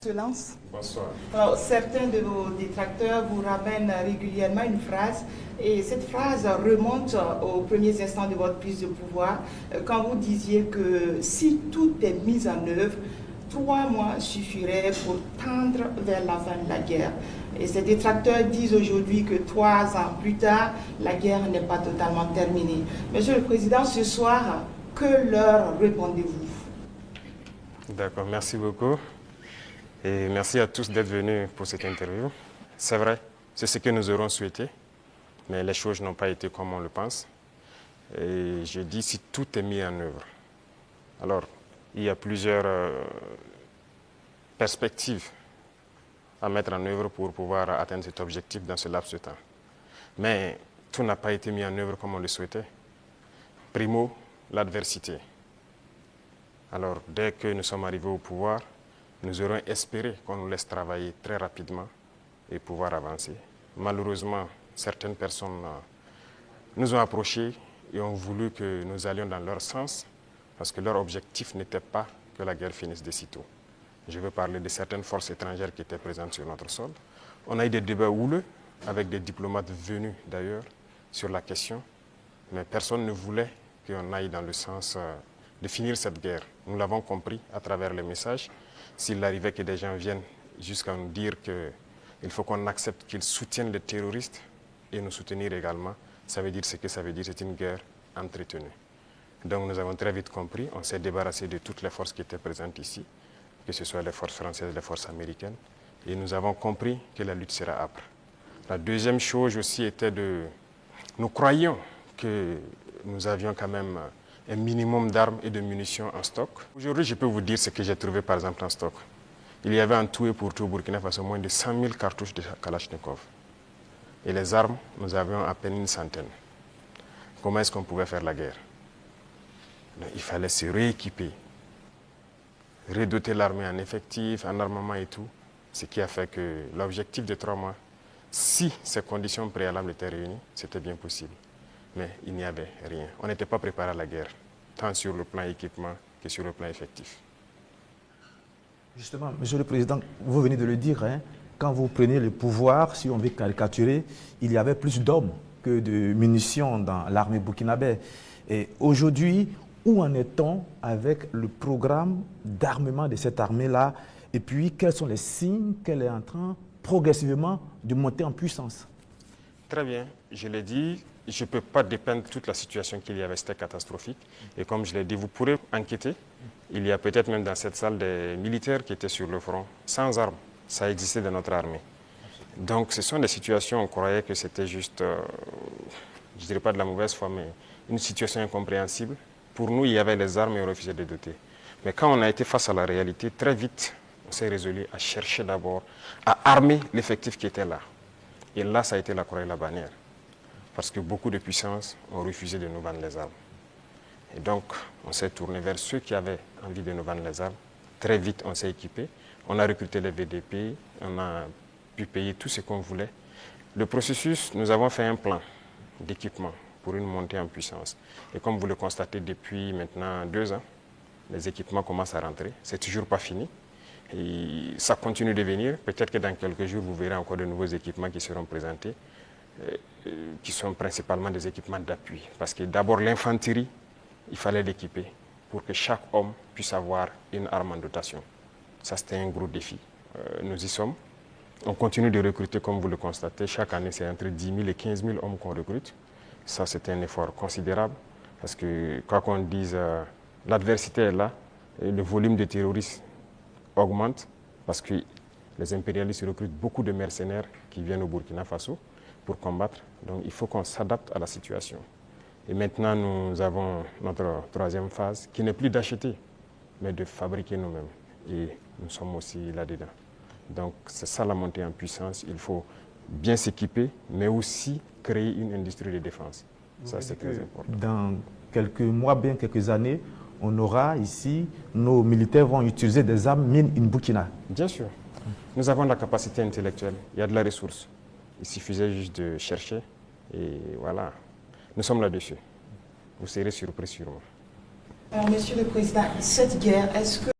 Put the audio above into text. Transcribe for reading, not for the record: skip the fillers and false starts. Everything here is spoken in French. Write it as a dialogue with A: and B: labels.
A: Excellence.
B: Bonsoir.
A: Alors, certains de vos détracteurs vous ramènent régulièrement une phrase, et cette phrase remonte aux premiers instants de votre prise de pouvoir, quand vous disiez que si tout est mis en œuvre, 3 mois suffiraient pour tendre vers la fin de la guerre. Et ces détracteurs disent aujourd'hui que 3 ans plus tard, la guerre n'est pas totalement terminée. Monsieur le Président, ce soir, que leur répondez-vous?
B: D'accord, merci beaucoup. Et merci à tous d'être venus pour cette interview. C'est vrai, c'est ce que nous aurons souhaité, mais les choses n'ont pas été comme on le pense. Et je dis si tout est mis en œuvre. Alors, il y a plusieurs perspectives à mettre en œuvre pour pouvoir atteindre cet objectif dans ce laps de temps. Mais tout n'a pas été mis en œuvre comme on le souhaitait. Primo, l'adversité. Alors, dès que nous sommes arrivés au pouvoir, nous aurons espéré qu'on nous laisse travailler très rapidement et pouvoir avancer. Malheureusement, certaines personnes nous ont approchés et ont voulu que nous allions dans leur sens parce que leur objectif n'était pas que la guerre finisse de sitôt. Je veux parler de certaines forces étrangères qui étaient présentes sur notre sol. On a eu des débats houleux avec des diplomates venus d'ailleurs sur la question, mais personne ne voulait qu'on aille dans le sens de finir cette guerre. Nous l'avons compris à travers les messages. S'il arrivait que des gens viennent jusqu'à nous dire qu'il faut qu'on accepte qu'ils soutiennent les terroristes et nous soutenir également, ça veut dire ce que ça veut dire, c'est une guerre entretenue. Donc nous avons très vite compris, on s'est débarrassé de toutes les forces qui étaient présentes ici, que ce soit les forces françaises, les forces américaines, et nous avons compris que la lutte sera âpre. La deuxième chose aussi était nous croyions que nous avions quand même un minimum d'armes et de munitions en stock. Aujourd'hui, je peux vous dire ce que j'ai trouvé par exemple en stock. Il y avait en tout et pour tout au Burkina Faso moins de 100 000 cartouches de Kalachnikov. Et les armes, nous avions à peine une centaine. Comment est-ce qu'on pouvait faire la guerre? Il fallait se rééquiper, redoter l'armée en effectifs, en armement et tout. Ce qui a fait que l'objectif de 3 mois, si ces conditions préalables étaient réunies, c'était bien possible. Mais il n'y avait rien. On n'était pas préparé à la guerre, tant sur le plan équipement que sur le plan effectif.
C: Justement, Monsieur le Président, vous venez de le dire, hein, quand vous prenez le pouvoir, si on veut caricaturer, il y avait plus d'hommes que de munitions dans l'armée burkinabé. Et aujourd'hui, où en est-on avec le programme d'armement de cette armée-là? Et puis, quels sont les signes qu'elle est en train progressivement de monter en puissance?
B: Très bien, je l'ai dit, je ne peux pas dépeindre toute la situation qu'il y avait, c'était catastrophique. Et comme je l'ai dit, vous pourrez enquêter. Il y a peut-être même dans cette salle des militaires qui étaient sur le front, sans armes. Ça existait dans notre armée. Donc ce sont des situations, on croyait que c'était juste, je ne dirais pas de la mauvaise foi, mais une situation incompréhensible. Pour nous, il y avait les armes et on refusait de doter. Mais quand on a été face à la réalité, très vite, on s'est résolu à chercher d'abord à armer l'effectif qui était là. Et là, ça a été la croix et la bannière. Parce que beaucoup de puissances ont refusé de nous vendre les armes. Et donc, on s'est tourné vers ceux qui avaient envie de nous vendre les armes. Très vite, on s'est équipé. On a recruté les VDP, on a pu payer tout ce qu'on voulait. Le processus, nous avons fait un plan d'équipement pour une montée en puissance. Et comme vous le constatez depuis maintenant 2 ans, les équipements commencent à rentrer. C'est toujours pas fini. Et ça continue de venir. Peut-être que dans quelques jours, vous verrez encore de nouveaux équipements qui seront présentés, qui sont principalement des équipements d'appui. Parce que d'abord, l'infanterie, il fallait l'équiper pour que chaque homme puisse avoir une arme en dotation. Ça, c'était un gros défi. Nous y sommes. On continue de recruter, comme vous le constatez. Chaque année, c'est entre 10 000 et 15 000 hommes qu'on recrute. Ça, c'est un effort considérable. Parce que, quoi qu'on dise, l'adversité est là. Et le volume de terroristes augmente. Parce que les impérialistes recrutent beaucoup de mercenaires qui viennent au Burkina Faso pour combattre. Donc, il faut qu'on s'adapte à la situation. Et maintenant, nous avons notre 3e phase, qui n'est plus d'acheter, mais de fabriquer nous-mêmes. Et nous sommes aussi là-dedans. Donc, c'est ça la montée en puissance. Il faut bien s'équiper, mais aussi créer une industrie de défense. Ça, c'est très important.
C: Dans quelques mois, bien quelques années, on aura ici, nos militaires vont utiliser des armes mine in Burkina.
B: Bien sûr. Nous avons la capacité intellectuelle. Il y a de la ressource. Il suffisait juste de chercher. Et voilà. Nous sommes là-dessus. Vous serez surpris sûrement.
A: Alors, Monsieur le Président, cette guerre, est-ce que